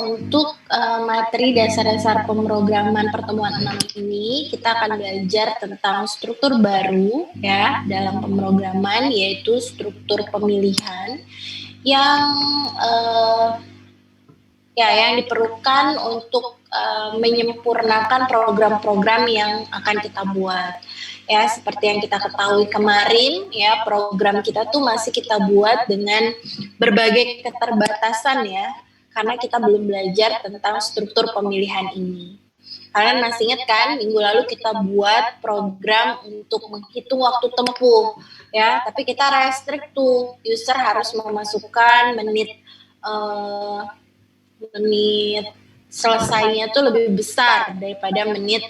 Untuk materi dasar-dasar pemrograman pertemuan 6 ini, kita akan belajar tentang struktur baru ya dalam pemrograman, yaitu struktur pemilihan yang yang diperlukan untuk menyempurnakan program-program yang akan kita buat. Ya, seperti yang kita ketahui kemarin, ya program kita tuh masih kita buat dengan berbagai keterbatasan ya, karena kita belum belajar tentang struktur pemilihan ini. Kalian masih ingat kan, minggu lalu kita buat program untuk menghitung waktu tempuh, ya. Tapi kita restrict tuh, user harus memasukkan menit selesainya tuh lebih besar daripada menit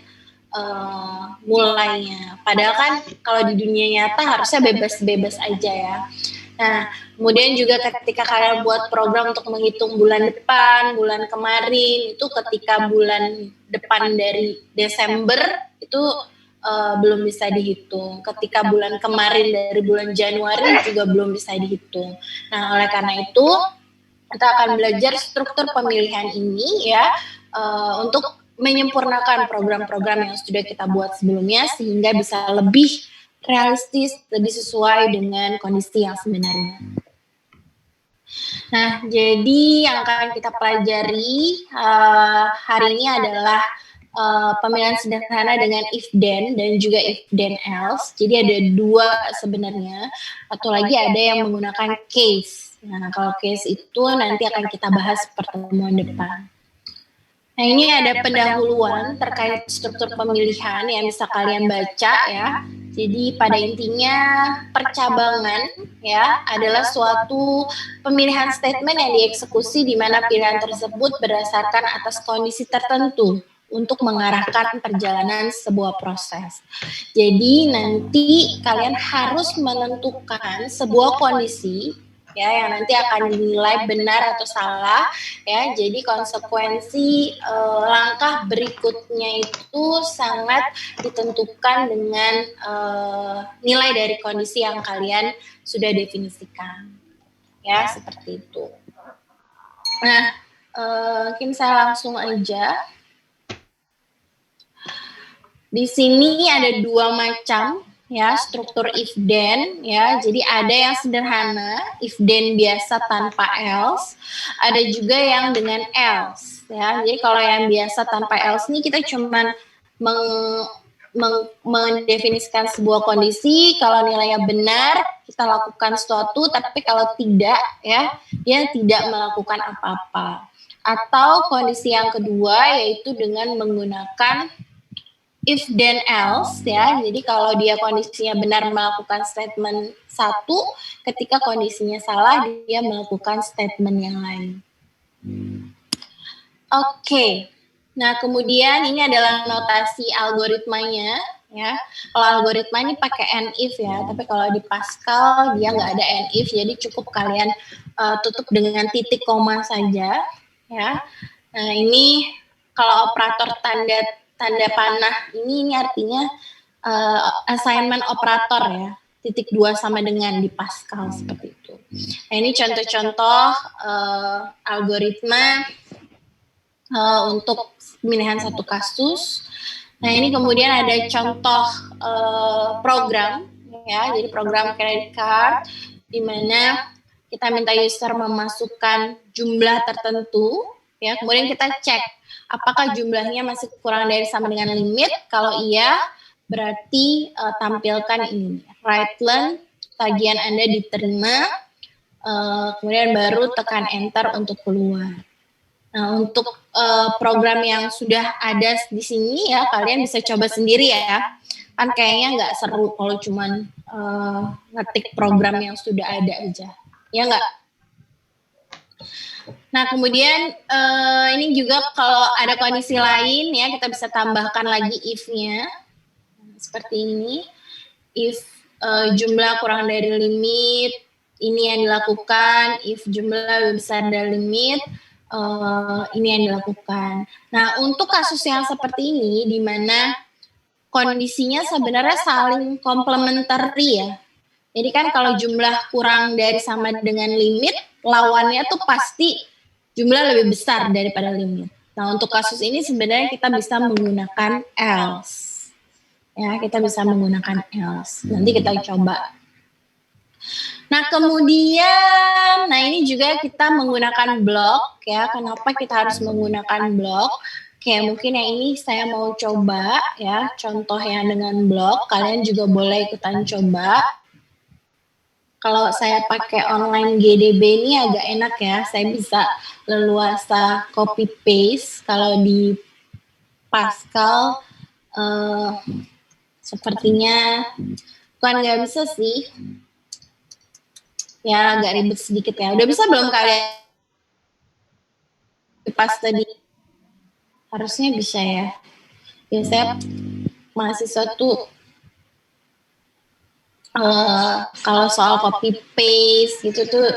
mulainya. Padahal kan kalau di dunia nyata harusnya bebas-bebas aja ya. Nah, kemudian juga ketika kalian buat program untuk menghitung bulan depan, bulan kemarin, itu ketika bulan depan dari Desember itu belum bisa dihitung. Ketika bulan kemarin dari bulan Januari juga belum bisa dihitung. Nah, oleh karena itu kita akan belajar struktur pemilihan ini ya untuk menyempurnakan program-program yang sudah kita buat sebelumnya sehingga bisa lebih realistis, lebih sesuai dengan kondisi yang sebenarnya. Nah, jadi yang akan kita pelajari hari ini adalah pemilihan sederhana dengan if then dan juga if then else. Jadi ada dua sebenarnya, atau lagi ada yang menggunakan case. Nah, kalau case itu nanti akan kita bahas pertemuan depan. Nah, ini ada pendahuluan terkait struktur pemilihan yang bisa kalian baca ya. Jadi pada intinya percabangan ya adalah suatu pemilihan statement yang dieksekusi di mana pilihan tersebut berdasarkan atas kondisi tertentu untuk mengarahkan perjalanan sebuah proses. Jadi nanti kalian harus menentukan sebuah kondisi ya yang nanti akan dinilai benar atau salah ya. Jadi konsekuensi langkah berikutnya itu sangat ditentukan dengan nilai dari kondisi yang kalian sudah definisikan ya, seperti itu. Nah, mungkin saya langsung aja. Di sini ada dua macam ya struktur if then ya. Jadi ada yang sederhana if then biasa tanpa else, ada juga yang dengan else ya. Jadi kalau yang biasa tanpa else ini kita cuman mendefinisikan sebuah kondisi, kalau nilainya benar kita lakukan sesuatu, tapi kalau tidak ya dia tidak melakukan apa-apa. Atau kondisi yang kedua yaitu dengan menggunakan if then else ya. Jadi kalau dia kondisinya benar melakukan statement satu, ketika kondisinya salah dia melakukan statement yang lain. Oke. Nah, kemudian ini adalah notasi algoritmanya ya. Kalau algoritma ini pakai and if ya, tapi kalau di Pascal dia nggak ada and if, jadi cukup kalian tutup dengan titik koma saja ya. Nah, ini kalau operator tanda panah ini artinya assignment operator ya, titik 2 sama dengan di Pascal seperti itu. Nah, ini contoh-contoh algoritma untuk pemilihan satu kasus. Nah, ini kemudian ada contoh program ya, jadi program credit card di mana kita minta user memasukkan jumlah tertentu ya, kemudian kita cek apakah jumlahnya masih kurang dari sama dengan limit. Kalau iya, berarti tampilkan ini right line, tagihan Anda diterima, kemudian baru tekan enter untuk keluar. Nah, untuk program yang sudah ada di sini ya, kalian bisa coba sendiri ya. Kan kayaknya nggak seru kalau cuman ngetik program yang sudah ada aja. Ya nggak? Nah, kemudian ini juga kalau ada kondisi lain ya, kita bisa tambahkan lagi if-nya. Seperti ini. If jumlah kurang dari limit, ini yang dilakukan. If jumlah lebih besar dari limit, ini yang dilakukan. Nah, untuk kasus yang seperti ini, di mana kondisinya sebenarnya saling komplementari ya. Jadi kan kalau jumlah kurang dari sama dengan limit, lawannya tuh pasti jumlah lebih besar daripada limit. Nah, untuk kasus ini sebenarnya kita bisa menggunakan else. Ya, kita bisa menggunakan else. Nanti kita coba. Nah, kemudian, nah ini juga kita menggunakan block ya. Kenapa kita harus menggunakan block? Kayak mungkin yang ini saya mau coba ya, contoh yang dengan block. Kalian juga boleh ikutan coba. Kalau saya pakai online GDB ini agak enak ya, saya bisa leluasa copy paste. Kalau di Pascal sepertinya bukan nggak bisa sih, ya agak ribet sedikit ya. Udah bisa belum kalian paste di? Harusnya bisa ya. Biasanya mahasiswa tuh kalau soal copy paste gitu tuh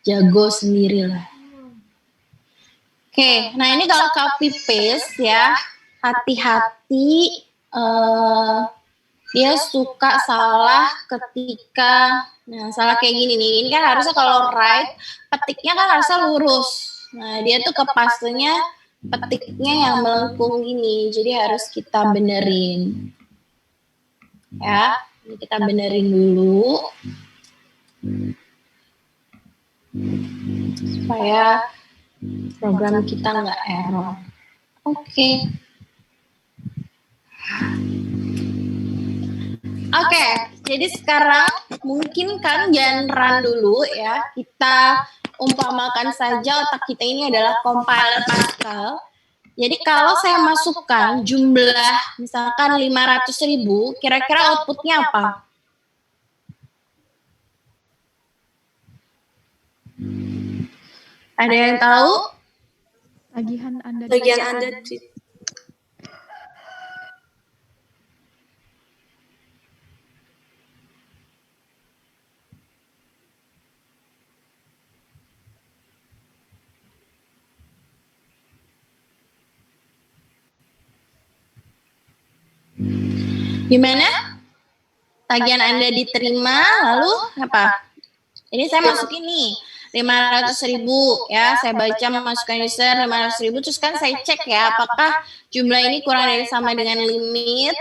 jago sendiri lah. Oke, nah ini kalau copy paste ya, hati-hati dia suka salah ketika, nah salah kayak gini nih, ini kan harusnya kalau write, petiknya kan harusnya lurus. Nah dia tuh ke pastenya, petiknya yang melengkung ini, jadi harus kita benerin. Ya, ini kita benerin dulu. Supaya program kita nggak error. Oke. Oke, jadi sekarang mungkin kan jangan run dulu ya. Kita umpamakan saja otak kita ini adalah compiler Pascal. Jadi kalau saya masukkan jumlah misalkan 500.000, kira-kira outputnya apa? Ada yang tahu? Tagihan Anda. Gimana? Tagihan Anda diterima, lalu apa? Ini saya masukin nih 500.000 ya, saya baca memasukkan user 500.000, terus kan saya cek ya apakah jumlah ini kurang dari sama dengan limit.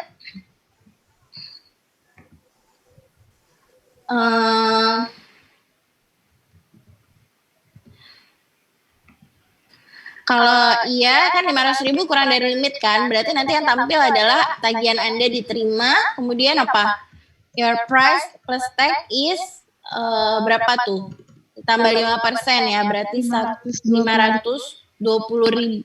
Kalau iya kan 500.000 kurang dari limit kan, berarti nanti yang tampil adalah tagihan Anda diterima, kemudian apa? Your price plus tax is berapa tuh? Tambah 5% ya, berarti 525.000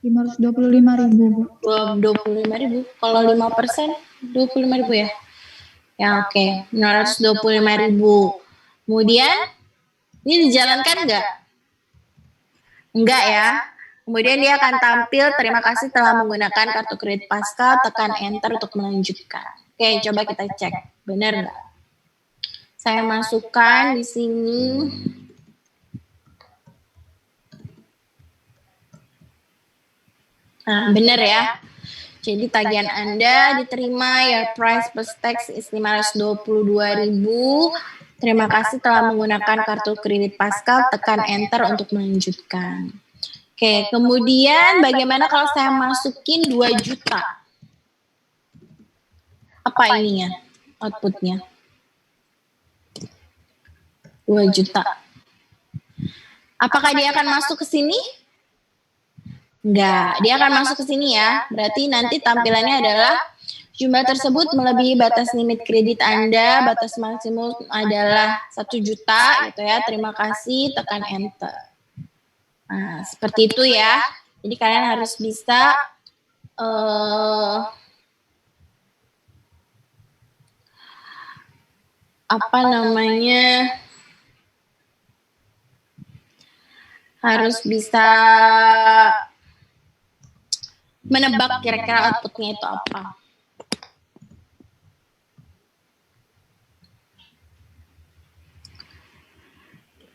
525.000. 25.000. Kalau 5% 25.000 ya. Ya oke, 525.000. Kemudian ini dijalankan nggak? Enggak ya. Kemudian dia akan tampil, terima kasih telah menggunakan kartu kredit Pascal, tekan enter untuk melanjutkan. Oke, coba kita cek. Benar nggak? Saya masukkan di sini. Nah, benar ya. Jadi tagihan Anda diterima, your price plus tax is 522.000. Terima kasih telah menggunakan kartu kredit Pascal, tekan enter untuk melanjutkan. Oke, kemudian bagaimana kalau saya masukin 2 juta? Apa ininya? Outputnya? 2 juta. Apakah dia akan masuk ke sini? Enggak, dia akan masuk ke sini ya. Berarti nanti tampilannya adalah jumlah tersebut melebihi batas limit kredit Anda, batas maksimum adalah 1 juta gitu ya. Terima kasih, tekan enter. Nah, seperti itu ya. Jadi kalian harus bisa apa namanya, harus bisa menebak kira-kira outputnya itu apa.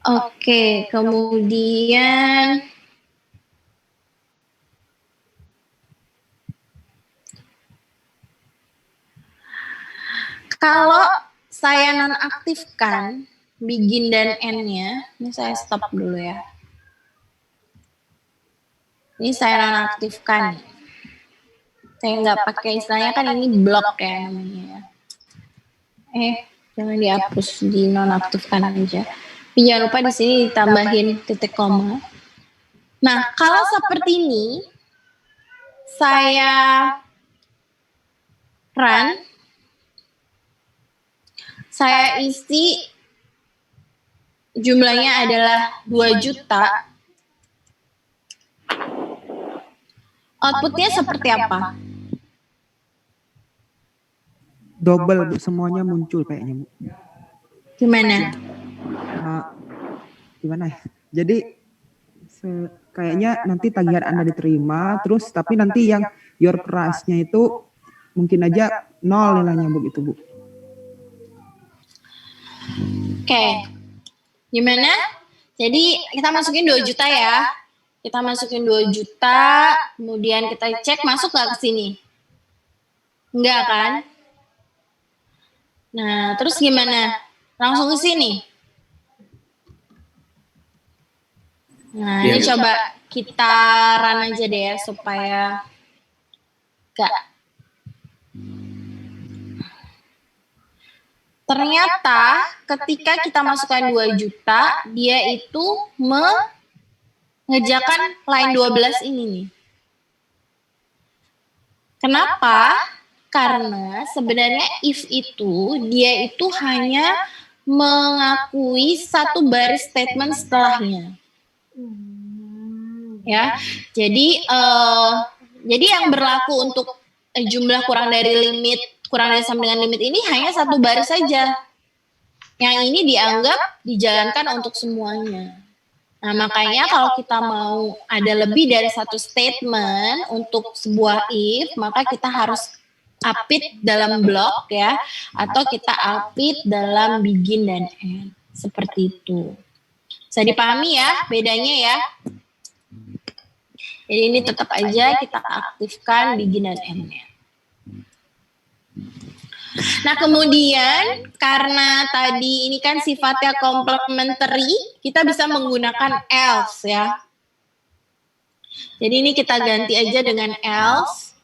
Oke, kemudian kalau saya nonaktifkan begin dan end-nya, ini saya stop dulu ya. Ini saya nonaktifkan. Saya nggak pakai istilahnya kan ini blok ya namanya. Jangan dihapus, di nonaktifkan aja. Tapi jangan lupa di sini ditambahin titik koma. Nah, kalau seperti ini, saya run, saya isi jumlahnya adalah 2 juta. Outputnya seperti apa? Double, Bu, semuanya muncul kayaknya, Bu. Gimana? Gimana ya? Jadi kayaknya nanti tagihan Anda diterima, terus tapi nanti yang your price-nya itu mungkin aja 0 nilainya begitu, Bu. Oke. Gimana? Jadi kita masukin 2 juta ya. Kita masukin 2 juta, kemudian kita cek masuk nggak ke sini? Enggak kan? Nah, terus gimana? Langsung ke sini. Nah, ini coba kita run aja deh ya, supaya gak. Ternyata ketika kita masukkan 2 juta, dia itu mengerjakan line 12 ini nih. Kenapa? Karena sebenarnya if itu, dia itu hanya mengakui satu baris statement setelahnya. Ya, jadi yang berlaku untuk jumlah kurang dari sama dengan limit ini hanya satu baris saja. Yang ini dianggap dijalankan untuk semuanya. Nah, makanya kalau kita mau ada lebih dari satu statement untuk sebuah if, maka kita harus upit dalam blok ya, atau kita upit dalam begin dan end. Seperti itu. Bisa dipahami ya bedanya ya. Jadi ini tetap aja kita aktifkan begin dan end-nya. Nah, kemudian karena tadi ini kan sifatnya complementary, kita bisa menggunakan else ya. Jadi ini kita ganti aja dengan else.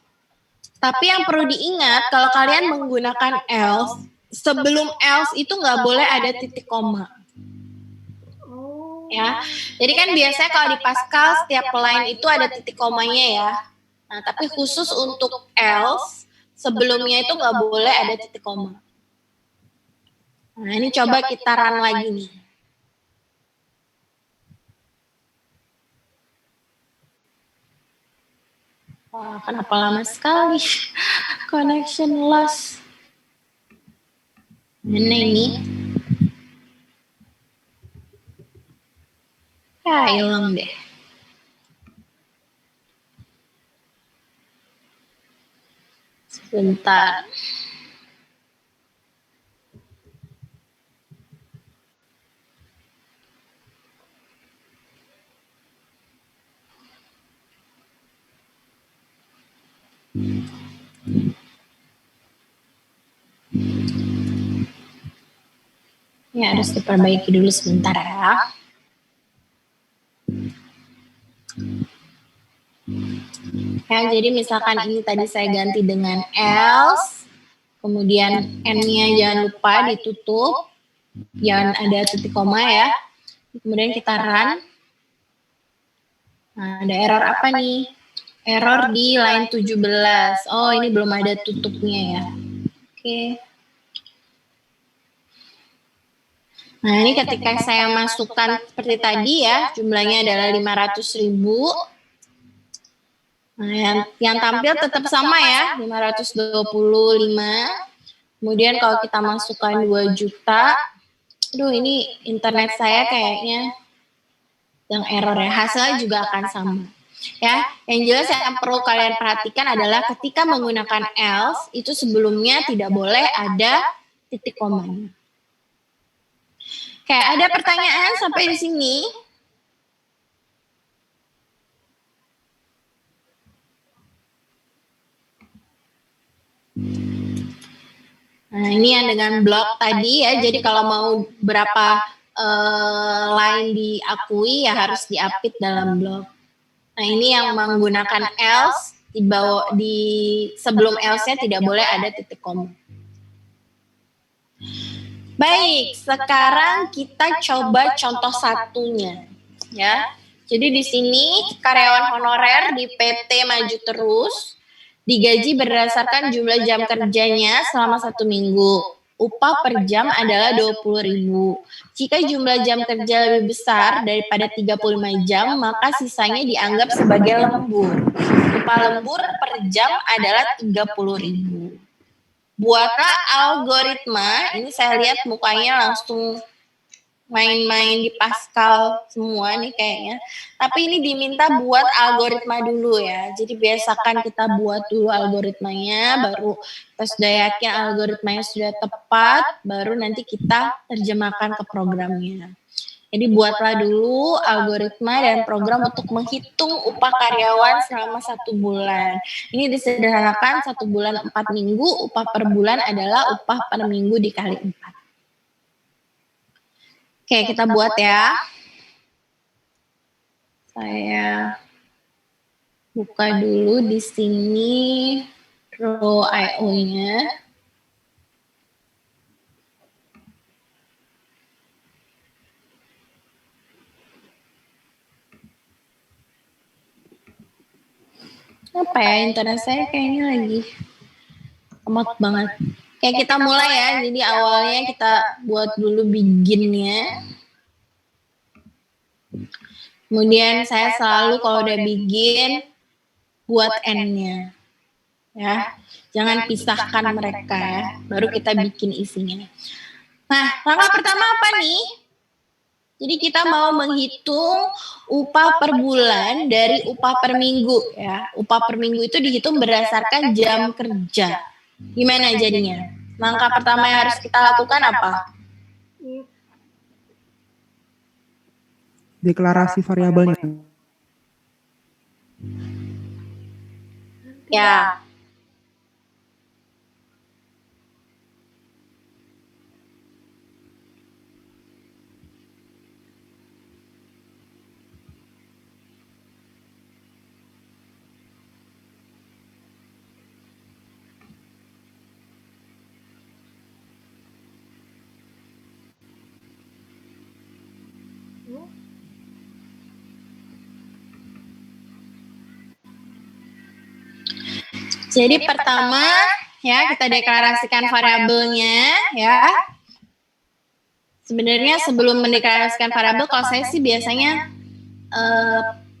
Tapi yang perlu diingat kalau kalian menggunakan else, sebelum else itu nggak boleh ada titik koma. Ya, jadi kan biasanya kalau di Pascal setiap line itu ada titik komanya ya. Nah, tapi khusus untuk else sebelumnya itu nggak boleh ada titik koma. Nah, ini coba kita run lagi nih. Wah, kenapa lama sekali? Connection loss. Mana ini? Hilang deh. Sebentar. Ini harus diperbaiki dulu sebentar ya. Ya, jadi misalkan ini tadi saya ganti dengan else, kemudian n-nya jangan lupa ditutup, jangan ada titik koma ya. Kemudian kita run. Nah, ada error apa nih? Error di line 17. Oh, ini belum ada tutupnya ya. Oke. Nah, ini ketika saya masukkan seperti tadi ya, jumlahnya adalah 500.000. Nah, yang tampil tetap sama ya, 525. Kemudian kalau kita masukkan 2 juta, aduh ini internet saya kayaknya yang error ya, hasilnya juga akan sama. Ya, yang jelas yang perlu kalian perhatikan adalah ketika menggunakan else, itu sebelumnya tidak boleh ada titik komanya. Oke, ada pertanyaan sampai di sini? Nah, ini yang dengan blok tadi ya. Jadi kalau mau berapa line diakui ya harus diapit dalam blok. Nah, ini yang menggunakan else di sebelum else-nya tidak boleh ada titik koma. Baik, sekarang kita coba contoh satunya, ya. Jadi di sini karyawan honorer di PT Maju Terus digaji berdasarkan jumlah jam kerjanya selama 1 minggu. Upah per jam adalah 20.000. Jika jumlah jam kerja lebih besar daripada 35 jam, maka sisanya dianggap sebagai lembur. Upah lembur per jam adalah 30.000. Buatlah algoritma, ini saya lihat mukanya langsung main-main di Pascal semua nih kayaknya. Tapi ini diminta buat algoritma dulu ya. Jadi biasakan kita buat dulu algoritmanya, baru kita sudah yakin algoritmanya sudah tepat, baru nanti kita terjemahkan ke programnya. Jadi buatlah dulu algoritma dan program untuk menghitung upah karyawan selama 1 bulan. Ini disederhanakan 1 bulan 4 minggu, upah per bulan adalah upah per minggu dikali 4. Oke, kita buat ya. Saya buka dulu di sini row IO-nya. Apa ya, internet saya kayaknya lagi lemot banget. Kayak kita mulai ya, jadi awalnya kita buat dulu beginnya. Kemudian saya selalu kalau udah begin, buat end-nya. Ya, jangan pisahkan mereka ya, baru kita bikin isinya. Nah, langkah pertama apa nih? Jadi kita mau menghitung upah per bulan dari upah per minggu ya. Upah per minggu itu dihitung berdasarkan jam kerja. Gimana jadinya? Langkah pertama yang harus kita lakukan apa? Deklarasi variabelnya. Ya. Jadi pertama ya kita deklarasikan variabelnya ya. Sebenarnya sebelum mendeklarasikan variabel, kalau saya sih biasanya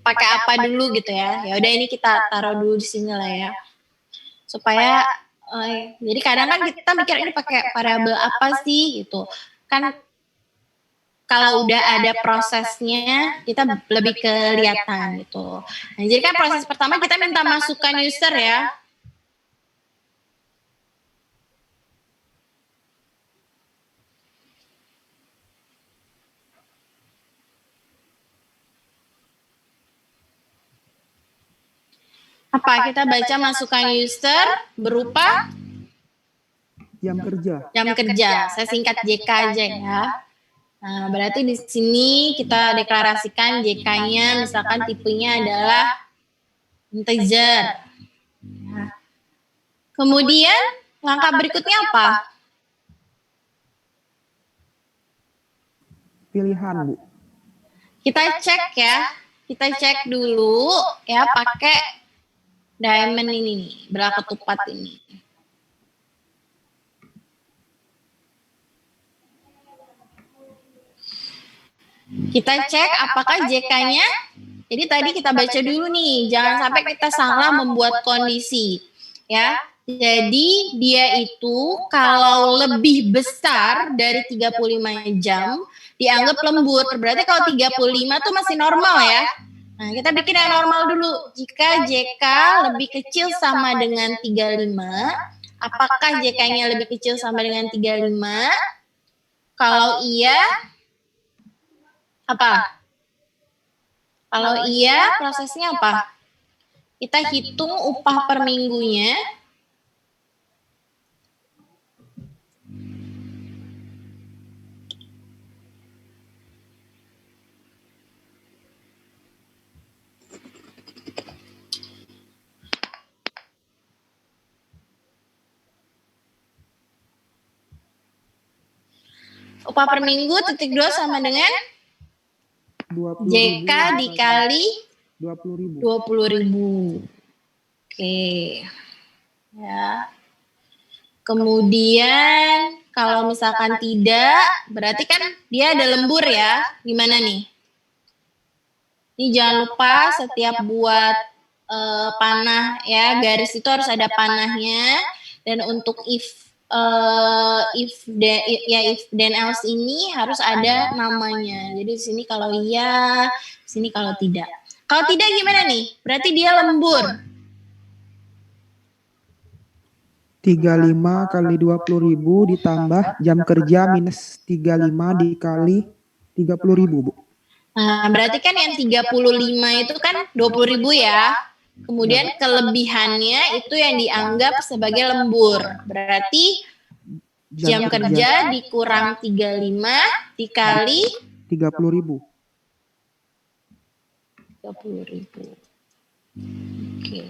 pakai apa dulu gitu ya. Ya udah ini kita taruh dulu di sini lah ya. Supaya jadi kadang kan kita mikir ini pakai variabel apa sih gitu. Kan kalau udah ada prosesnya kita lebih kelihatan gitu. Nah, jadi kan proses pertama kita minta masukan user ya. Apa kita baca masukan user berupa Jam kerja. jam kerja. Saya singkat JK aja ya. Nah, berarti di sini kita deklarasikan JK-nya misalkan tipenya adalah integer. Ya. Kemudian langkah berikutnya apa? Pilihan, Bu. Kita cek ya. Kita cek dulu ya pakai diamond ini nih, belah ketupat ini. Kita cek apakah JK-nya. Jadi tadi kita baca dulu nih, jangan sampai kita salah membuat kondisi. Ya. Jadi dia itu kalau lebih besar dari 35 jam dianggap lembur. Berarti kalau 35 tuh masih normal ya. Nah, kita bikin yang normal dulu. Jika JK lebih kecil sama dengan 35, apakah JK-nya lebih kecil sama dengan 35? Kalau iya, apa? Kalau iya, prosesnya apa? Kita hitung upah per minggunya. upah per minggu titik 2 sama dengan 20.000 JK dikali 20.000. 20.000. Oke. Ya. Kemudian kalau misalkan tidak, berarti kan dia ada lembur ya. Gimana nih? Ini jangan lupa setiap buat panah ya, garis itu harus ada panahnya. Dan untuk if then else ini harus ada namanya. Jadi di sini kalau iya, di sini kalau tidak. Kalau tidak gimana nih? Berarti dia lembur. 35 kali 20.000 ditambah jam kerja minus 35 dikali 30.000, Bu. Nah, berarti kan yang 35 itu kan 20.000 ya. Kemudian kelebihannya itu yang dianggap sebagai lembur. Berarti jam kerja dikurang 35 dikali 30.000. 30.000. Oke.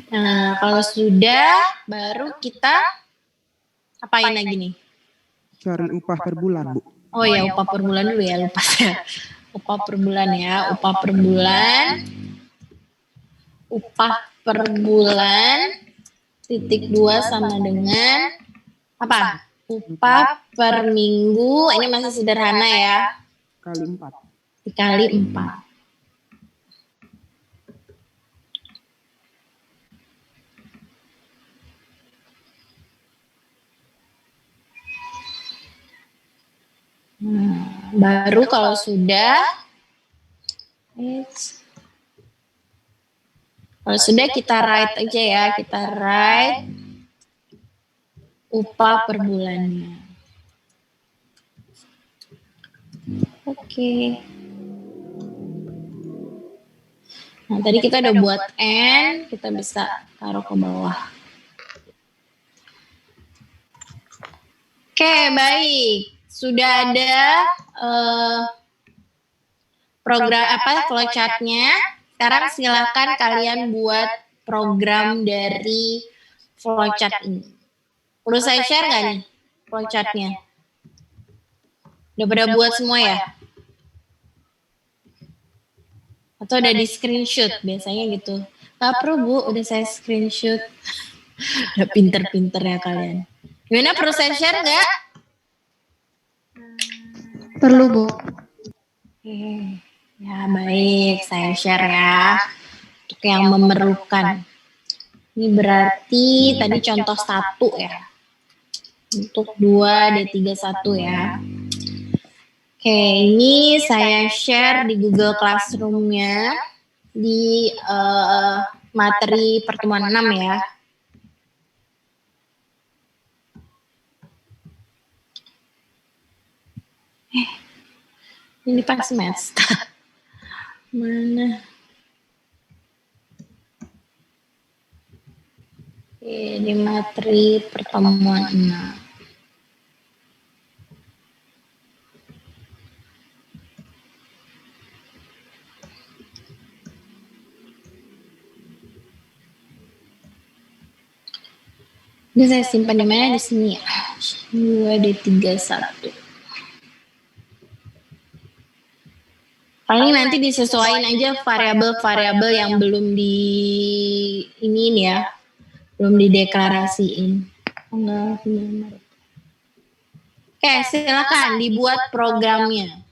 Nah, kalau sudah, baru kita apain lagi nih? Cari upah per bulan, Bu. Oh ya, upah per bulan dulu ya, lupa saya. Upah per bulan ya, upah per bulan. Upah per bulan titik 2 sama dengan apa? Upah per minggu, ini masih sederhana ya. Kali 4. Dikali 4. Baru kalau sudah kita write aja ya, kita write upah per bulannya. Oke. Nah, tadi kita udah buat N, kita bisa taruh ke bawah. Oke, baik. Sudah ada program flowchartnya. Sekarang silakan kalian buat program dari flowchart ini. Perlu saya share nggak nih flowchartnya? Udah pada buat semua ya? Atau udah di screenshot biasanya gitu? Gak perlu Bu, udah saya screenshot. Udah pinter-pinter ya kalian. Gimana, perlu saya share nggak? Perlu, Bu. Oke. Ya baik, saya share ya. Untuk yang memerlukan. Ini berarti tadi contoh 1 ya. Untuk 2 D31 ya. Oke, ini saya share di Google Classroom-nya di materi pertemuan 6 ya. Ini pas semester. Mana? Oke, di materi pertemuan 6. Ini saya simpan di mana? Di sini ya. 2D31. Paling nanti disesuaikan aja variabel-variabel yang belum di ini ya. Belum dideklarasiin. Oke, silakan dibuat programnya.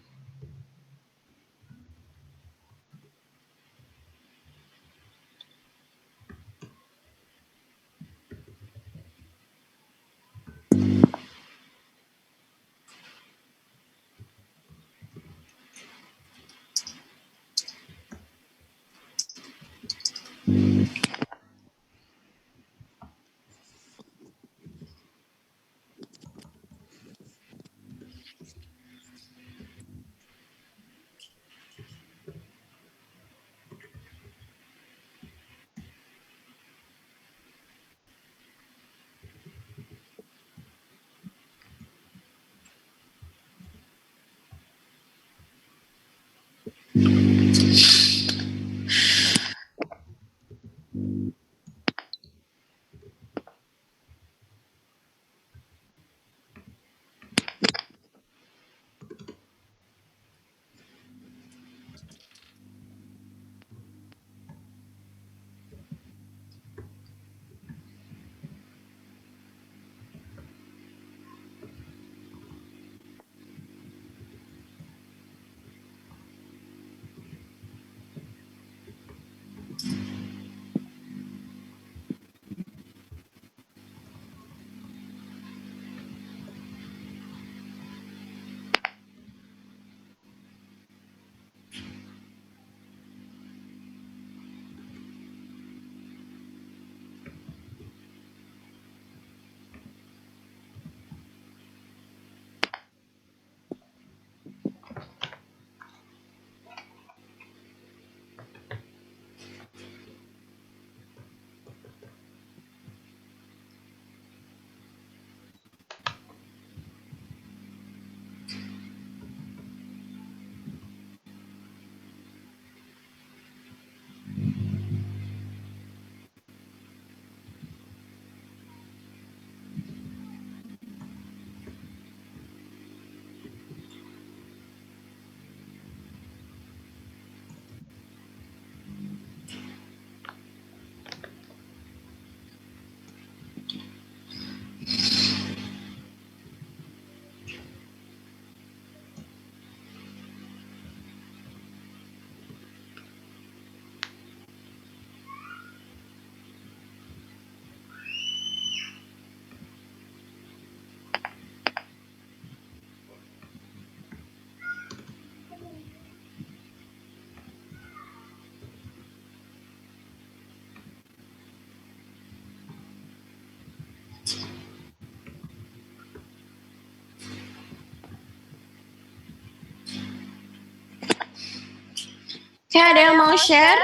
Oke, ada yang mau share?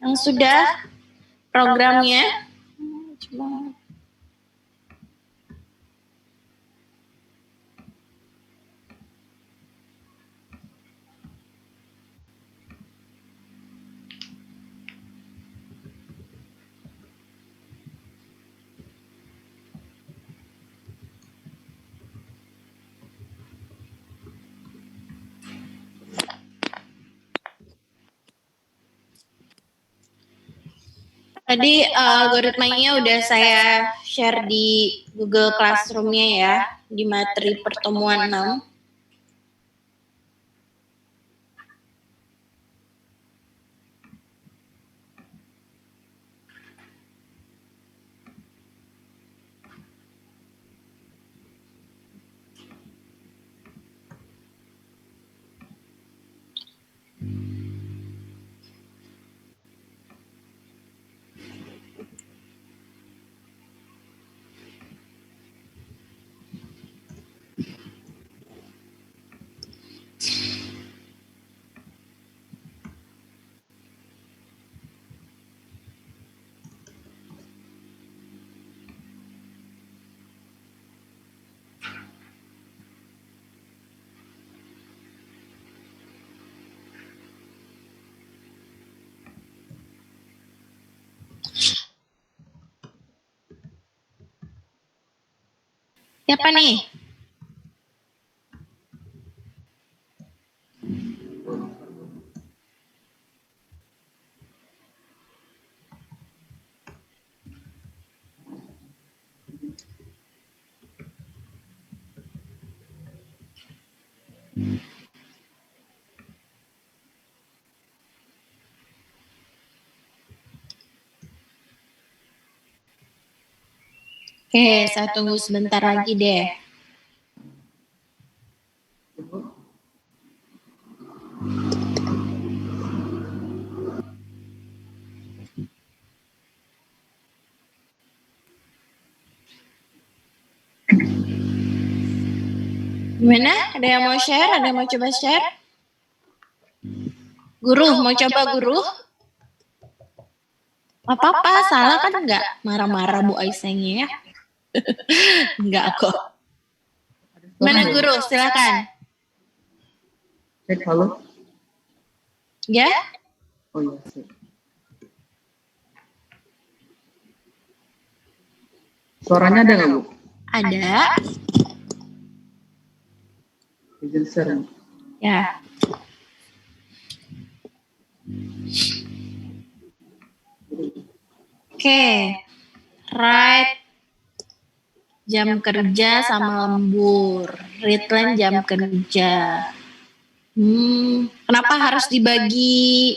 Yang sudah programnya? Coba. Tadi algoritmanya udah saya share di Google Classroom-nya ya, di materi pertemuan 6. Siapa nih? Oke, saya tunggu sebentar lagi deh. Gimana? Ada yang mau share? Ada yang mau coba share? Guru, mau coba guru? Apa-apa, salah kan enggak? Marah-marah Bu Aisyahnya ya? Enggak kok. Mana guru? Silakan. halo? Ya, Oh iya, sip. Suaranya ada nggak, Bu? ada. Izin share. Ya. Oke. Right. Jam kerja sama lembur. Readline jam kerja. Kenapa harus dibagi?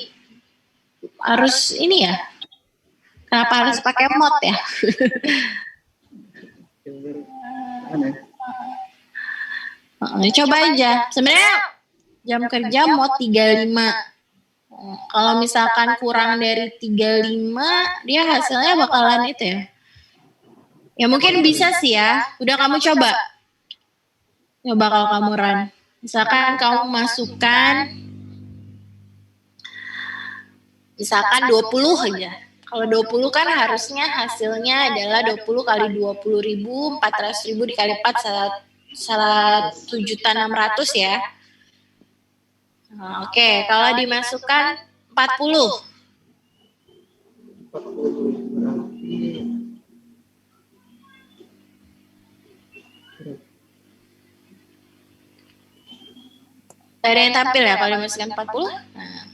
Harus ini ya? Kenapa harus pakai mod ya? Coba aja. Sebenarnya jam kerja mod 35. Kalau misalkan kurang dari 35, dia hasilnya bakalan itu ya. Ya mungkin bisa sih ya. Udah kamu coba. Coba kalau kamu run. Misalkan kamu masukkan misalkan 20 aja. Kalau 20 kan harusnya hasilnya adalah 20 kali 20.000, 400.000 dikali 4, 1.600.000 ya. Nah, oke, kalau dimasukkan 40. 40 berarti Ada yang tampil ya kalau dimasukkan 40? Nah,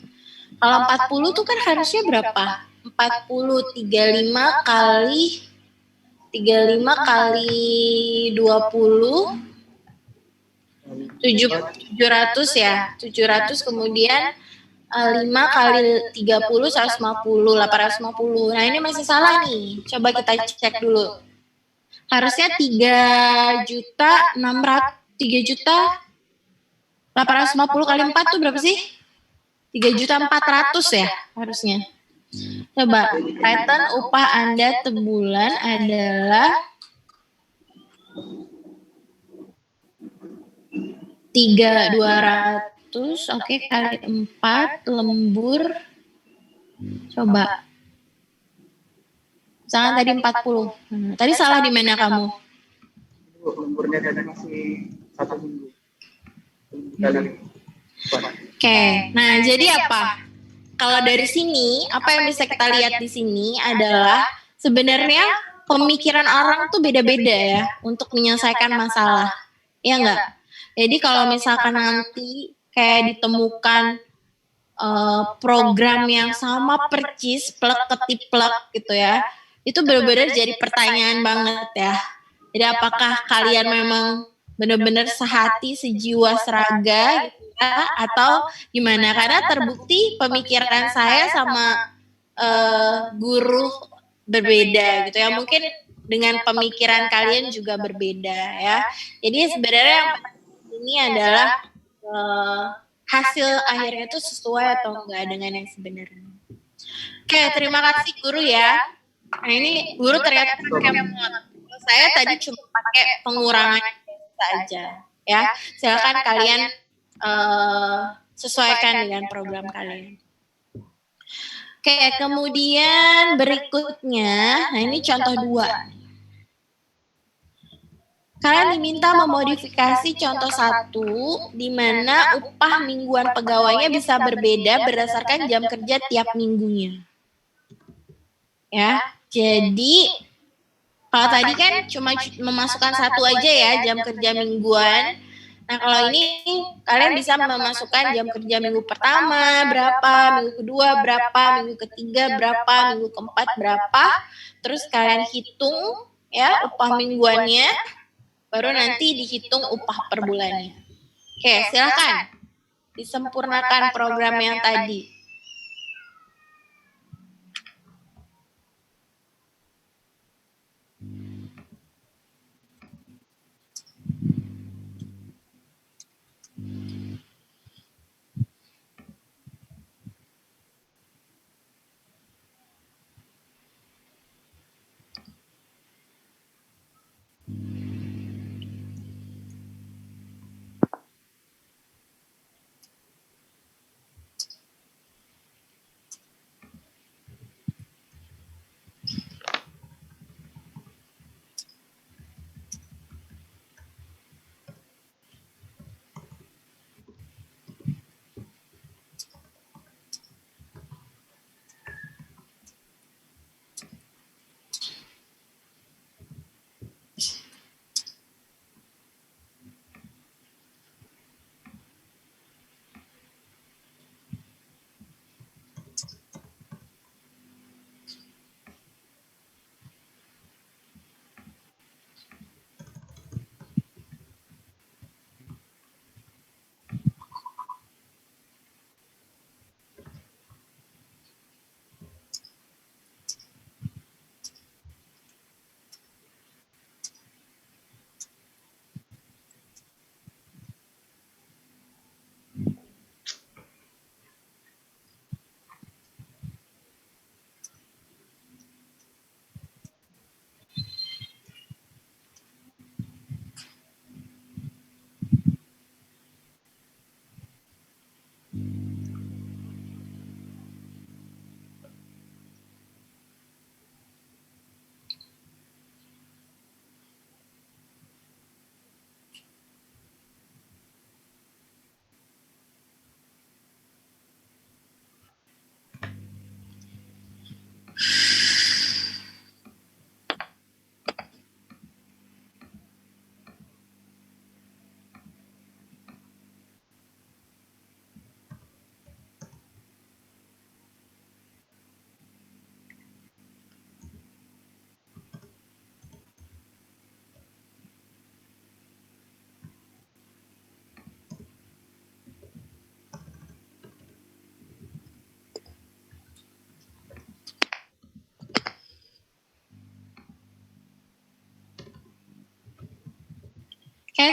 kalau 40 tuh kan harusnya berapa? 40 35 kali 20 700 ya. 700 kemudian 5 kali 30 150 850. Nah, ini masih salah nih. Coba kita cek dulu. Harusnya 3.850 kali 4 tuh berapa sih? 3.400.000 ya harusnya. Coba, pattern upah Anda sebulan adalah 3.200, oke, kali 4 lembur. Coba. Misalkan tadi 40. Tadi salah di mana kamu? lemburnya tadi masih 1 minggu. Kali. Oke, nah jadi apa? Kalau dari sini, apa yang bisa kita lihat di sini adalah sebenarnya pemikiran orang tuh beda-beda ya untuk menyelesaikan masalah. Ya enggak? Jadi kalau misalkan nanti kayak ditemukan program yang sama percis, plek ketiplek gitu ya, itu benar-benar jadi pertanyaan banget ya. Jadi apakah kalian memang benar-benar sehati, sejiwa, seraga gitu ya, atau gimana? Karena terbukti pemikiran saya sama guru berbeda gitu ya. Mungkin dengan pemikiran kalian juga berbeda ya. Jadi sebenarnya yang penting ini adalah hasil akhirnya itu sesuai atau enggak dengan yang sebenarnya. Oke, terima kasih guru ya. Nah ini guru ternyata pakai mod. Saya tadi cuma pakai pengurangan saja ya. Silakan kalian sesuaikan dengan program kalian. Oke, kemudian berikutnya, nah ini contoh 2. Kalian diminta memodifikasi contoh 1, di mana upah mingguan pegawainya bisa berbeda berdasarkan jam kerja tiap minggunya. Ya, jadi kalau tadi kan cuma memasukkan 1 aja ya jam kerja mingguan. Nah kalau ini kalian bisa memasukkan jam kerja minggu pertama berapa, minggu kedua berapa, minggu ketiga berapa, minggu keempat berapa. Terus kalian hitung ya upah mingguannya, baru nanti dihitung upah per bulannya. Oke, silakan disempurnakan program yang tadi.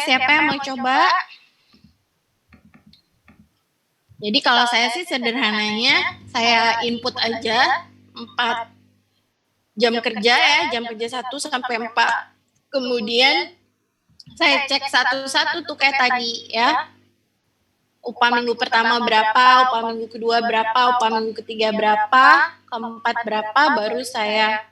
siapa yang mau coba? Jadi kalau saya sih sederhananya, saya input aja 4 jam kerja ya, jam kerja 1 sampai 4. Kemudian saya cek satu-satu tuh kayak tadi ya. Upah minggu pertama berapa, upah minggu kedua berapa, upah minggu ketiga berapa, keempat berapa, baru saya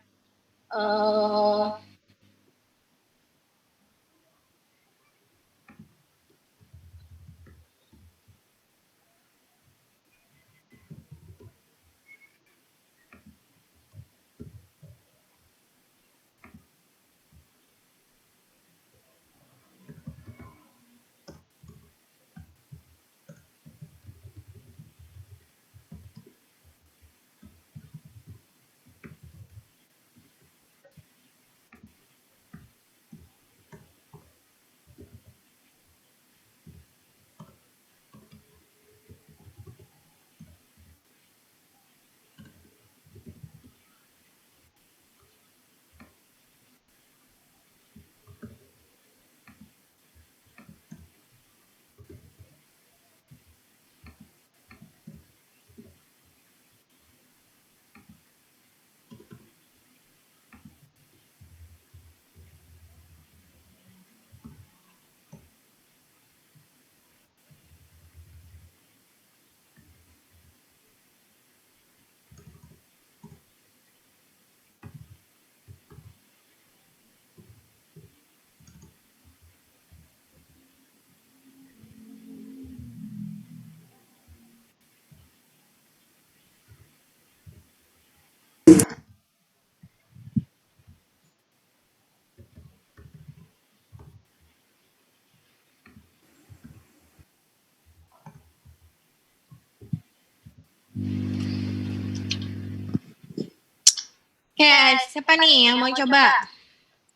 Oke, siapa nih yang mau coba?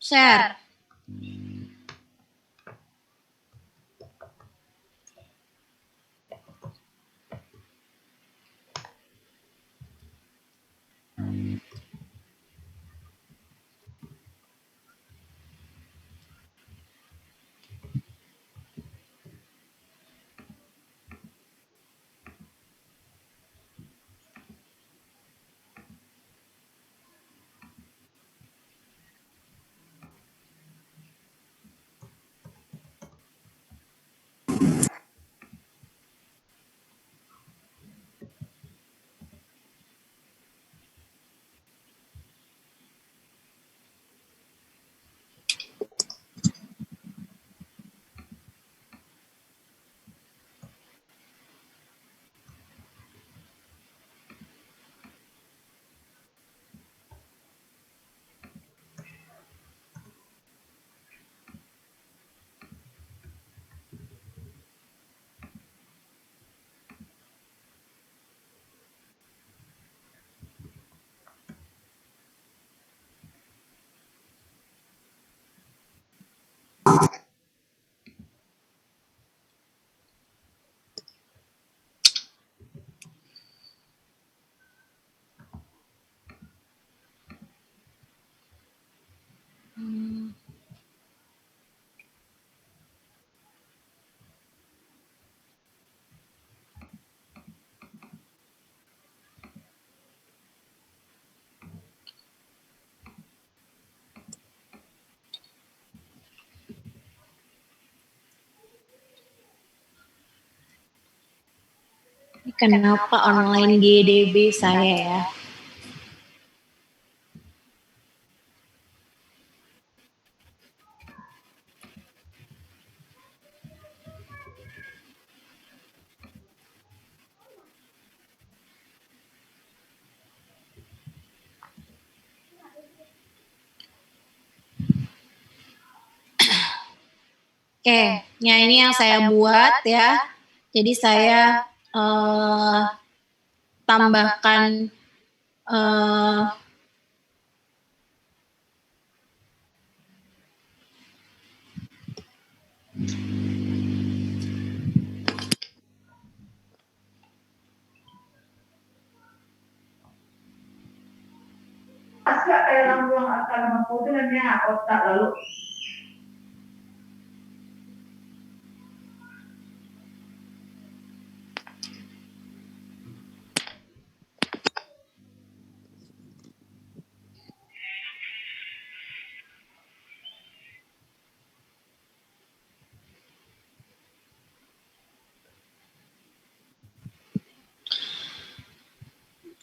Share. Kenapa online GDB saya ya? Oke, ya ini yang saya buat ya. Jadi saya tambahkan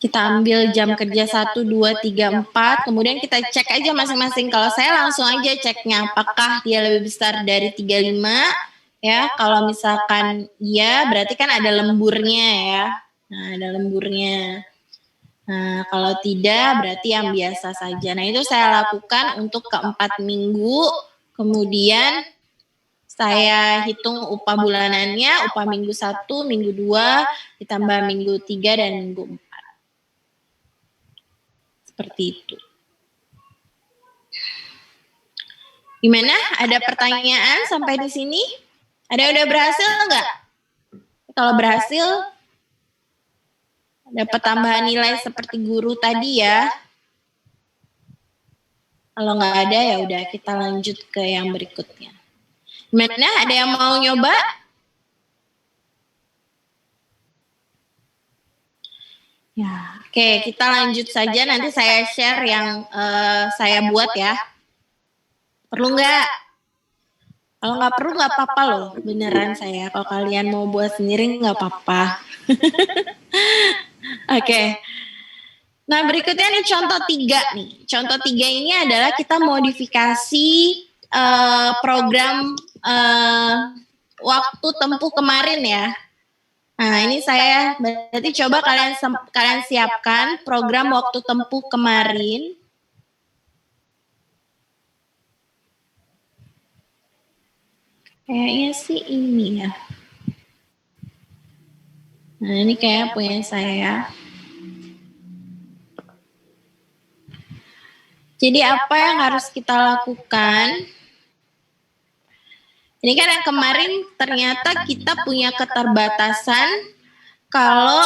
Kita ambil jam kerja 1, 2, 3, 4, kemudian kita cek aja masing-masing. Kalau saya langsung aja ceknya apakah dia lebih besar dari 35, ya. Kalau misalkan iya, berarti kan ada lemburnya ya. Nah, ada lemburnya. Nah, kalau tidak berarti yang biasa saja. Nah, itu saya lakukan untuk ke-4 minggu, kemudian saya hitung upah bulanannya, upah minggu 1, minggu 2, ditambah minggu 3 dan minggu 4. Seperti itu. Gimana? Ada pertanyaan sampai di sini? Ada yang udah berhasil enggak? Kalau berhasil, dapat tambahan nilai seperti guru tadi ya. Kalau nggak ada ya udah kita lanjut ke yang berikutnya. Gimana? Ada yang mau nyoba? Ya, oke, kita lanjut saja. Nanti saya share yang saya buat ya. Perlu nggak? Kalau nggak perlu nggak apa-apa loh, beneran saya. Kalau kalian mau buat sendiri nggak apa-apa. Oke. Nah, berikutnya nih contoh 3 nih. Contoh 3 ini adalah kita modifikasi program waktu tempuh kemarin ya. Nah, ini saya berarti coba kalian siapkan program waktu tempuh kemarin. Kayaknya sih ini ya. Nah, ini kayak punya saya. Jadi apa yang harus kita lakukan? Ini kan yang kemarin ternyata kita punya keterbatasan kalau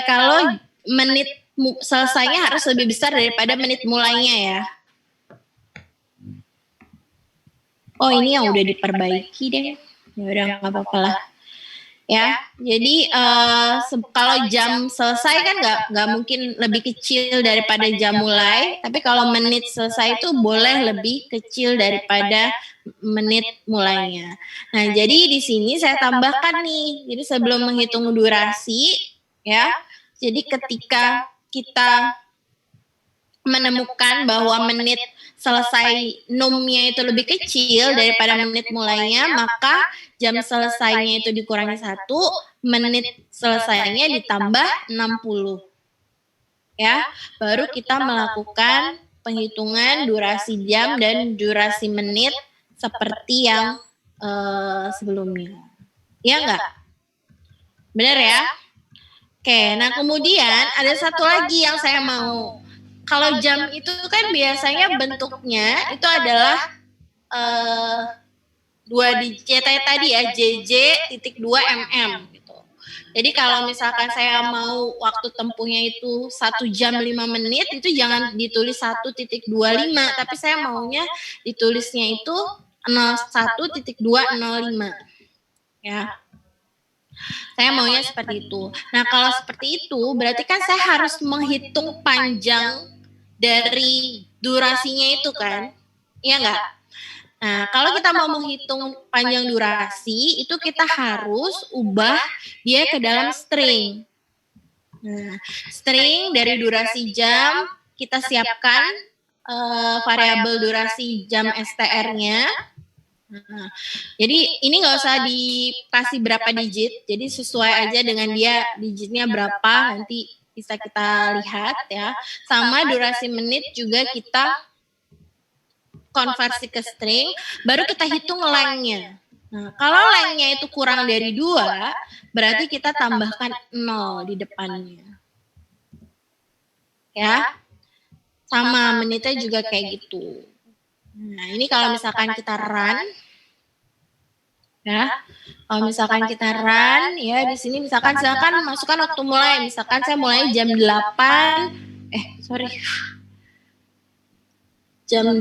kalau menit selesainya harus lebih besar daripada menit mulainya ya. Oh, ini yang udah diperbaiki deh. Ya udah nggak apa-apa lah. Ya, jadi kalau jam selesai kan nggak mungkin lebih kecil daripada jam mulai, tapi kalau menit selesai itu boleh lebih kecil daripada menit mulainya. Nah, jadi di sini saya tambahkan nih, jadi sebelum menghitung durasi, ya, jadi ketika kita menemukan bahwa menit selesai numnya itu lebih kecil daripada menit mulainya, maka jam selesainya itu dikurangi 1, menit selesainya ditambah 60. Ya, baru kita melakukan penghitungan durasi jam dan durasi menit seperti yang sebelumnya. Iya enggak? Benar ya? Oke, nah kemudian ada satu lagi yang saya mau. Kalau jam itu kan biasanya bentuknya itu adalah 2 digit tadi ya, JJ.2 mm gitu. Jadi kalau misalkan saya mau waktu tempuhnya itu 1 jam 5 menit, itu jangan ditulis 1.25, tapi saya maunya ditulisnya itu 01.205. Ya. Saya maunya seperti itu. Nah, kalau seperti itu, berarti kan saya harus menghitung panjang dari durasinya itu kan? Iya nggak? Nah, kalau kita mau menghitung panjang durasi, itu kita harus ubah dia ke dalam string. Nah, string dari durasi jam, kita siapkan variabel durasi jam STR-nya. Nah, jadi ini nggak usah dikasih berapa digit, jadi sesuai aja dengan dia digitnya berapa, nanti bisa kita lihat ya. Sama durasi menit juga kita konversi ke string, baru kita hitung lengthnya. Nah, kalau lengthnya itu kurang dari 2, berarti kita tambahkan 0 di depannya. Ya, sama menitnya juga kayak gitu. Nah, ini kalau misalkan kita run, ya, kalau misalkan kita run, ya di sini misalkan masukkan waktu mulai, misalkan saya mulai jam 8, jam 8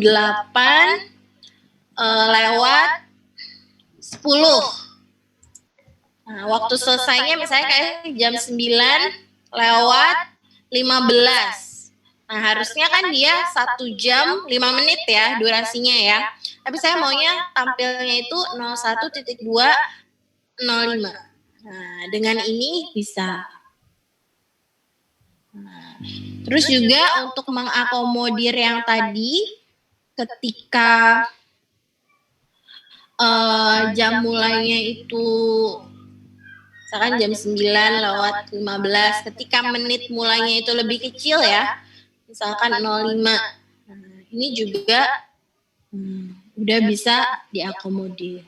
lewat 10. Nah, waktu selesainya misalnya kayak jam 9 lewat 15. Nah, harusnya kan dia 1 jam 5 menit ya durasinya ya. Tapi saya maunya tampilnya itu 01.205. Nah, dengan ini bisa. Terus juga untuk mengakomodir yang tadi, ketika jam mulainya itu misalkan jam 9:15, ketika menit mulainya itu lebih kecil ya, misalkan 05. Nah, ini juga udah bisa diakomodir.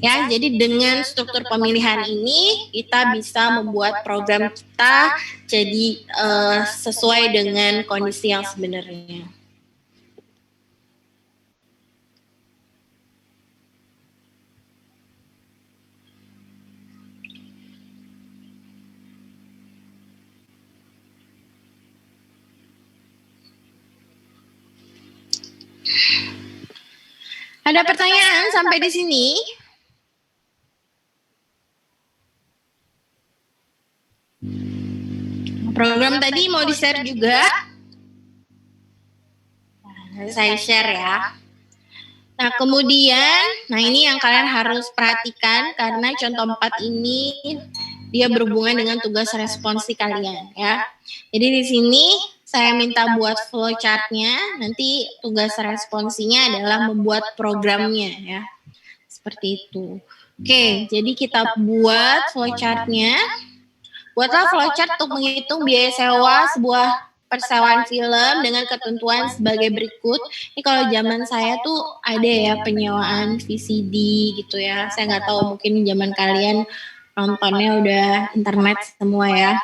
Ya, jadi dengan struktur pemilihan ini kita bisa membuat program kita jadi sesuai dengan kondisi yang sebenarnya. Ada pertanyaan sampai di sini? Program tadi mau di-share juga. Nah, saya share ya. Nah, kemudian, ini yang kalian harus perhatikan karena contoh 4 ini dia berhubungan dengan tugas responsi kalian ya. Jadi di sini saya minta buat flowchart-nya, nanti tugas responsinya adalah membuat programnya ya. Seperti itu. Oke, jadi kita buat flowchart-nya. Buatlah flowchart untuk menghitung biaya sewa sebuah persewaan film dengan ketentuan sebagai berikut. Ini kalau zaman saya tuh ada ya penyewaan VCD gitu ya. Saya nggak tahu mungkin zaman kalian nontonnya udah internet semua ya.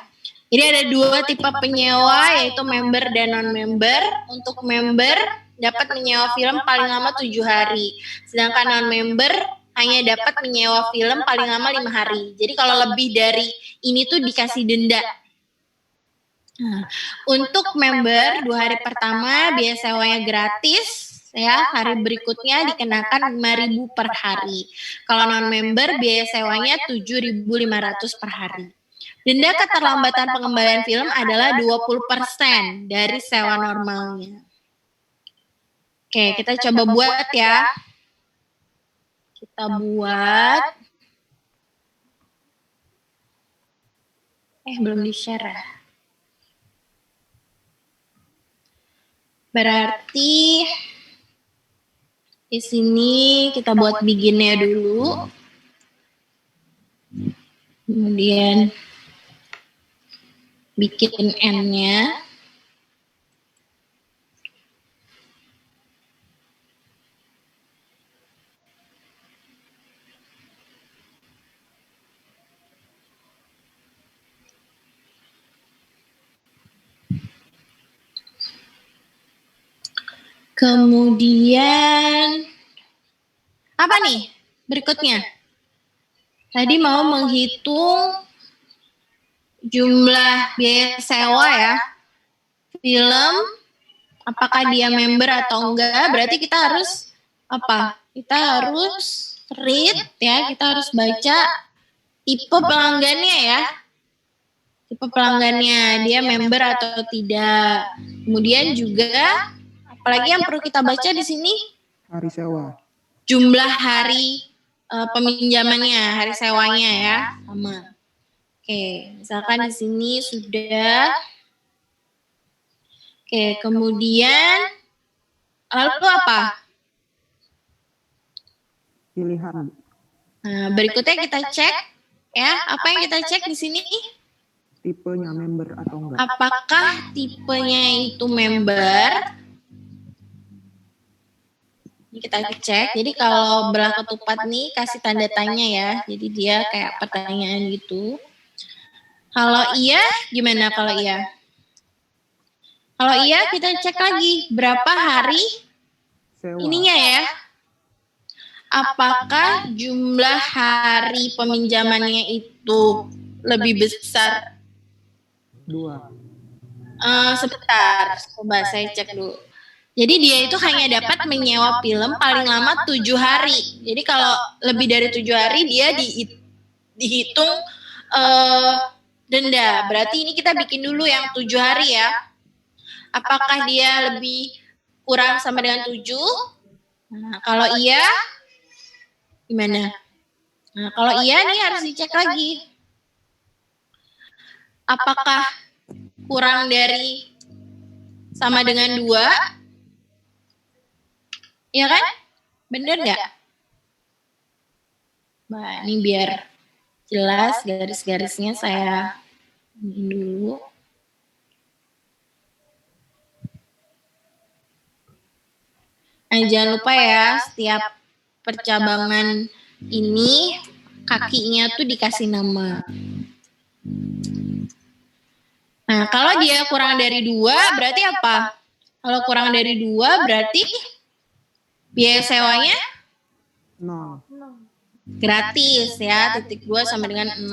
Jadi ada 2 tipe penyewa yaitu member dan non-member. Untuk member dapat menyewa film paling lama 7 hari. Sedangkan non-member hanya dapat menyewa film paling lama 5 hari. Jadi kalau lebih dari ini tuh dikasih denda. Nah, untuk member 2 hari pertama biaya sewanya gratis. Ya, hari berikutnya dikenakan 5.000 per hari. Kalau non-member biaya sewanya 7.500 per hari. Denda keterlambatan pengembalian film adalah 20% dari sewa normalnya. Oke, kita coba buat ya. Kita buat. Belum di-share ya. Berarti di sini kita buat begin-nya dulu. Kemudian bikin N-nya. Kemudian apa nih berikutnya? Tadi mau menghitung jumlah biaya sewa ya. Film, apakah dia member atau enggak, berarti kita harus apa? Kita harus read ya, kita harus baca tipe pelanggannya ya. Tipe pelanggannya, dia member atau tidak. Kemudian juga apalagi yang perlu kita baca di sini? Hari sewa. Jumlah hari peminjamannya, hari sewanya ya, sama. Oke, misalkan di sini sudah. Oke, kemudian lalu apa? Pilihan. Nah, berikutnya kita cek ya, apa yang kita cek di sini? Tipenya member atau enggak. Apakah tipenya itu member? Ini kita cek. Jadi kalau belah ketupat nih kasih tanda tanya ya. Jadi dia kayak pertanyaan gitu. Kalau iya, gimana kalau iya? Kalau iya kita cek lagi berapa hari Sewa. ininya ya. Apakah jumlah hari peminjamannya itu lebih besar? 2. Sebentar, coba saya cek dulu. Jadi dia itu hanya dapat menyewa film paling lama 7 hari. Jadi kalau lebih dari 7 hari dia dihitung denda. Berarti ini kita bikin dulu yang 7 hari ya. Apakah dia lebih kurang sama dengan 7? Nah, kalau iya, gimana? Nah, kalau iya nih harus dicek lagi. Apakah kurang dari sama dengan 2, ya kan? Bener nggak? Nah, ini biar jelas garis-garisnya saya ini dulu. Nah, jangan lupa ya, setiap percabangan ini kakinya tuh dikasih nama. Nah, kalau dia kurang dari 2 berarti apa? Kalau kurang dari 2 berarti biaya sewanya 0. gratis ya, titik 2 sama dengan 0.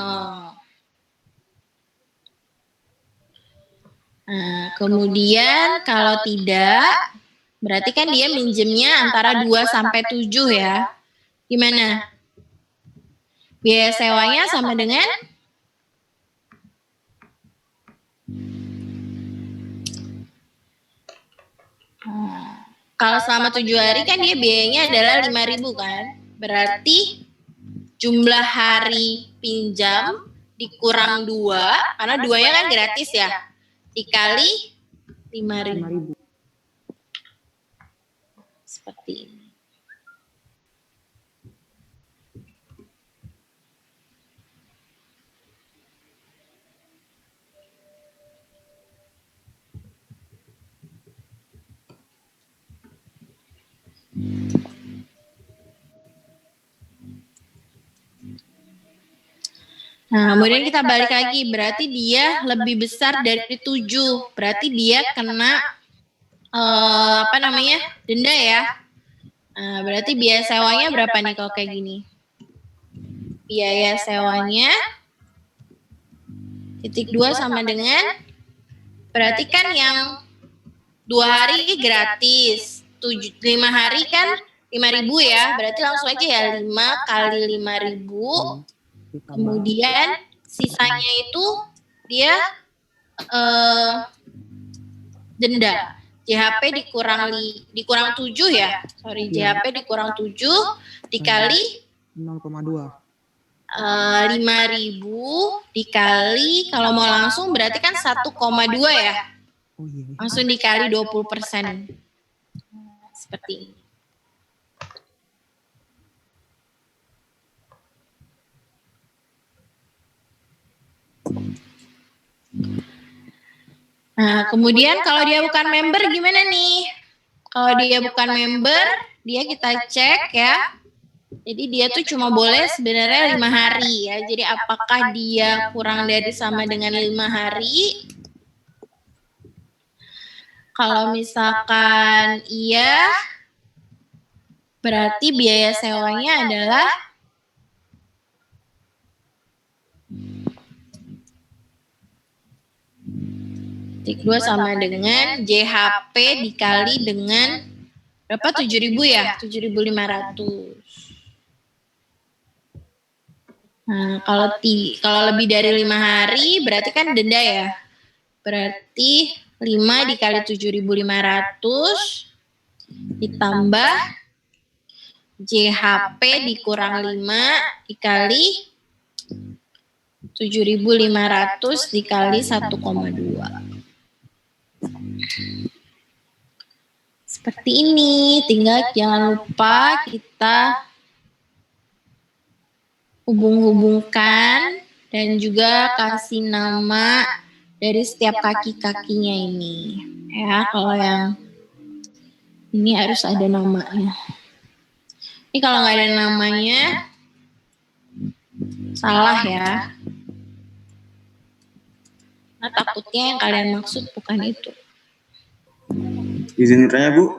Nah, kemudian kalau tidak, berarti kan dia minjemnya antara 2 sampai 7 ya. Gimana? Biaya sewanya sama dengan kalau selama 7 hari kan dia biayanya adalah 5.000 kan. Berarti jumlah hari pinjam dikurang 2, karena 2-nya kan gratis ya, dikali 5.000. 5.000. Seperti ini. Nah, kemudian kita balik lagi, berarti dia lebih besar dari 7, berarti dia kena denda ya. Nah, berarti biaya sewanya berapa nih kalau kayak gini? Biaya sewanya titik 2 sama dengan, berarti kan yang 2 hari gratis, 5 hari kan 5.000 ya, berarti langsung aja ya 5 kali 5.000. Kemudian sisanya itu dia denda. JHP dikurang 7 ya. Sorry, JHP dikurang 7 dikali 0,2. 5.000 dikali, kalau mau langsung berarti kan 1,2 ya. Oh iya. Langsung dikali 20%. Seperti ini. Nah, kemudian kalau dia bukan member gimana nih? Kalau dia bukan member, dia kita cek ya. Jadi dia tuh cuma boleh sebenarnya 5 hari ya. Jadi apakah dia kurang dari sama dengan 5 hari? Kalau misalkan iya, berarti biaya sewanya adalah titik 2 sama dengan JHP dikali dengan berapa? 7.000 ya? 7.500. Nah, kalau lebih dari 5 hari berarti kan denda ya. Berarti 5 dikali 7.500 ditambah JHP dikurang 5 dikali 7.500 dikali 1,2. Seperti ini, tinggal jangan lupa kita hubung-hubungkan dan juga kasih nama dari setiap kaki-kakinya ini. Ya, kalau yang ini harus ada namanya. Ini kalau nggak ada namanya, salah ya. Nah, takutnya yang kalian maksud bukan itu. Izin bertanya Bu,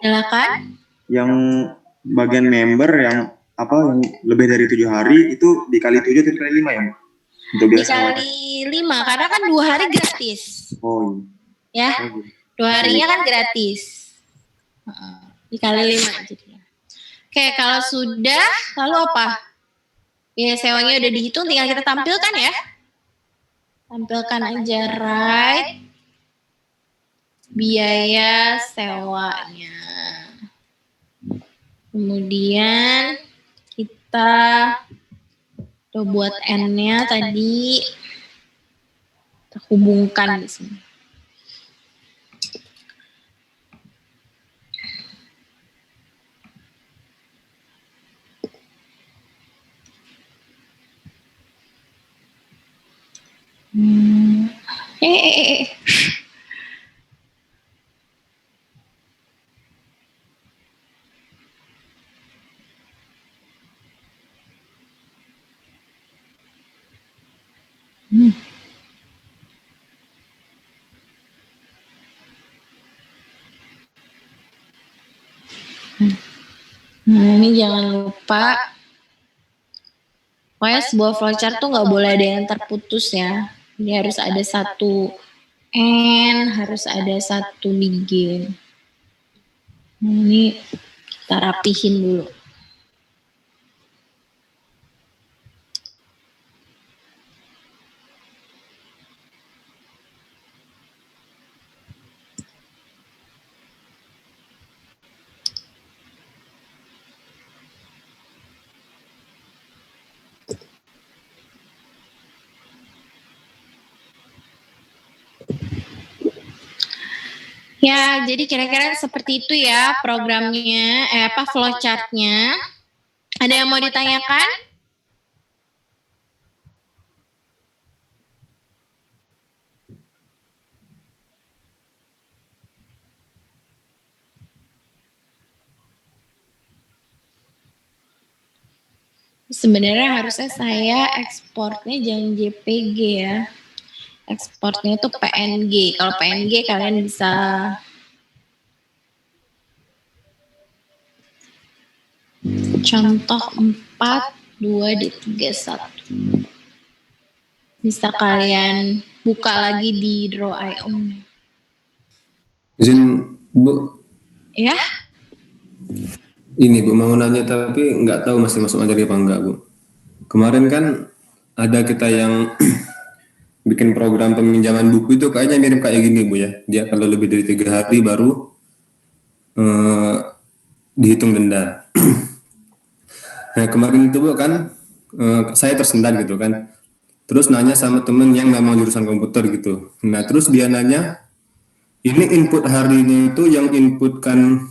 Silakan. yang bagian member yang yang lebih dari 7 hari itu dikali 7 atau dikali 5 ya? Untuk biasa. Dikali 5 karena kan 2 hari gratis. Oh Ya, iya. 2 harinya kan gratis. Dikali 5 jadinya. Oke, kalau sudah, lalu apa? Biaya sewanya udah dihitung, tinggal kita tampilkan ya. Tampilkan aja right. Biaya sewanya. Kemudian kita buat N-nya tadi. hubungkan di sini. Eh. Nah, ini jangan lupa, pokoknya sebuah flowchart tuh nggak boleh ada yang terputus ya. Ini harus ada satu N, harus ada satu begin. Nah, ini kita rapihin dulu. Ya, jadi kira-kira seperti itu ya programnya, flowchartnya. Ada yang mau ditanyakan? Sebenarnya harusnya saya ekspornya jangan JPG ya. Ekspornya itu PNG. Kalau PNG kalian bisa contoh 4, 2, D31. Bisa kalian buka lagi di Draw.io. Izin Bu, Ya, ini Bu mau nanya tapi nggak tahu masih masuk materi apa enggak Bu. Kemarin kan ada kita yang bikin program peminjaman buku itu kayaknya mirip kayak gini Bu ya. Dia kalau lebih dari 3 hari baru eh, dihitung denda. Nah kemarin itu Bu kan saya tersendat gitu kan. Terus nanya sama temen yang memang jurusan komputer gitu. Nah terus dia nanya, ini input harinya itu yang inputkan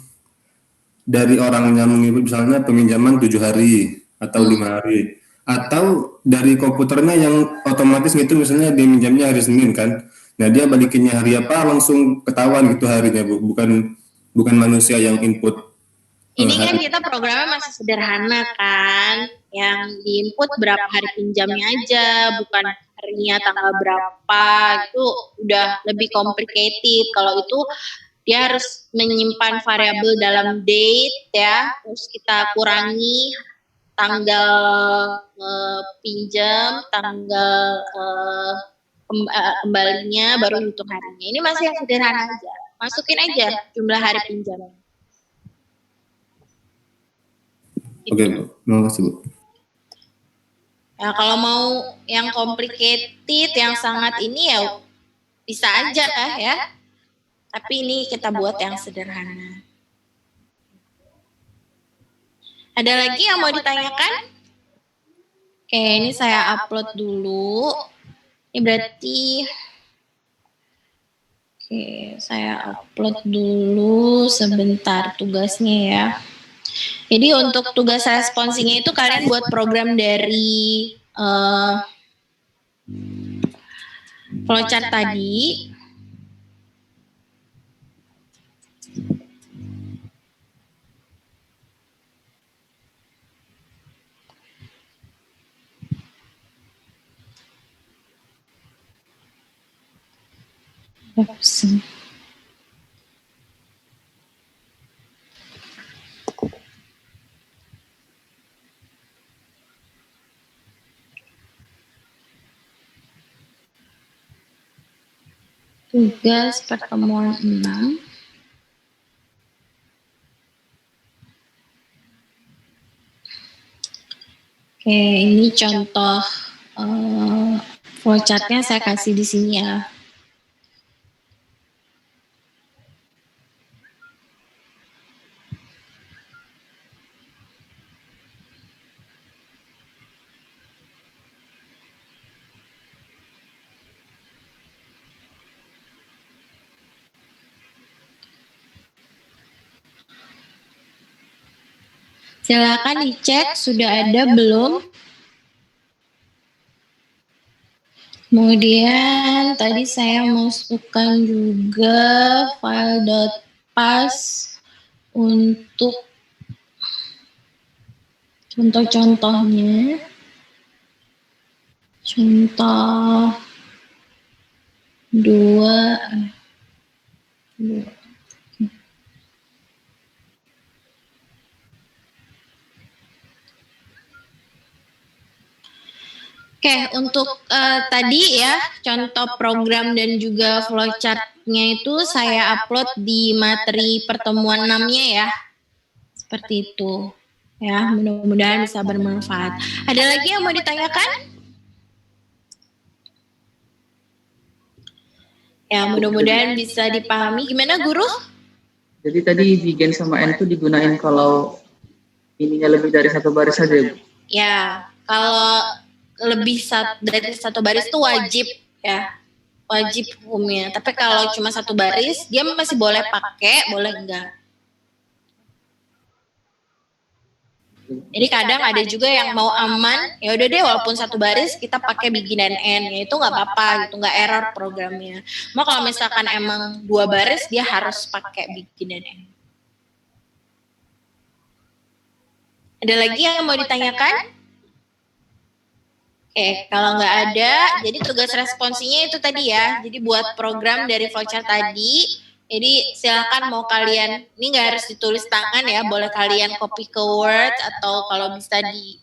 dari orang yang mengikut misalnya peminjaman 7 hari atau 5 hari, atau dari komputernya yang otomatis gitu misalnya dia minjamnya hari Senin kan, nah dia balikinnya hari apa langsung ketahuan gitu harinya Bu, bukan manusia yang input ini kan hari. kita programnya masih sederhana kan, yang diinput berapa hari pinjamnya aja, bukan harinya tanggal berapa, itu udah lebih complicated. Kalau itu dia harus menyimpan variabel dalam date ya, terus kita kurangi tanggal pinjam, tanggal kembalinya, baru hitung harinya. Ini masih yang sederhana aja, masukin aja jumlah hari pinjam. Oke Bu, terima kasih Bu. Ya, kalau mau yang complicated, yang sangat ini ya bisa aja lah ya. Tapi ini kita buat yang sederhana. Ada lagi yang mau ditanyakan? Oke, ini saya upload dulu. Ini berarti, oke, saya upload dulu sebentar tugasnya ya. Jadi untuk tugas responsinya itu kalian buat program dari flowchart tadi. Oops. Tugas pertemuan 6. Oke, ini contoh flowchartnya saya kasih di sini ya. Silakan dicek sudah ada belum. Kemudian tadi saya masukkan juga file.pas untuk contoh-contohnya. Contoh 2. Oke, untuk tadi ya contoh program dan juga flowchart-nya itu saya upload di materi pertemuan 6-nya ya. Seperti itu. Ya, mudah-mudahan bisa bermanfaat. Ada lagi yang mau ditanyakan? Ya, mudah-mudahan bisa dipahami. Gimana guru? Jadi tadi Bigen sama N itu digunain kalau ininya lebih dari satu baris saja, Bu. Ya, kalau lebih dari satu baris itu wajib ya, wajib hukumnya. Tapi kalau cuma satu baris, dia masih boleh pakai, boleh enggak. Jadi kadang ada juga yang mau aman, ya udah deh walaupun satu baris kita pakai begin dan end, ya itu nggak apa-apa gitu, nggak error programnya. Mau kalau misalkan emang 2 baris dia harus pakai begin dan end. Ada lagi yang mau ditanyakan? Oke, kalau nggak ada, jadi tugas responsinya itu tadi ya. Jadi buat program dari flowchart tadi, jadi silakan mau kalian, ini nggak harus ditulis tangan ya, boleh kalian copy ke Word atau kalau bisa di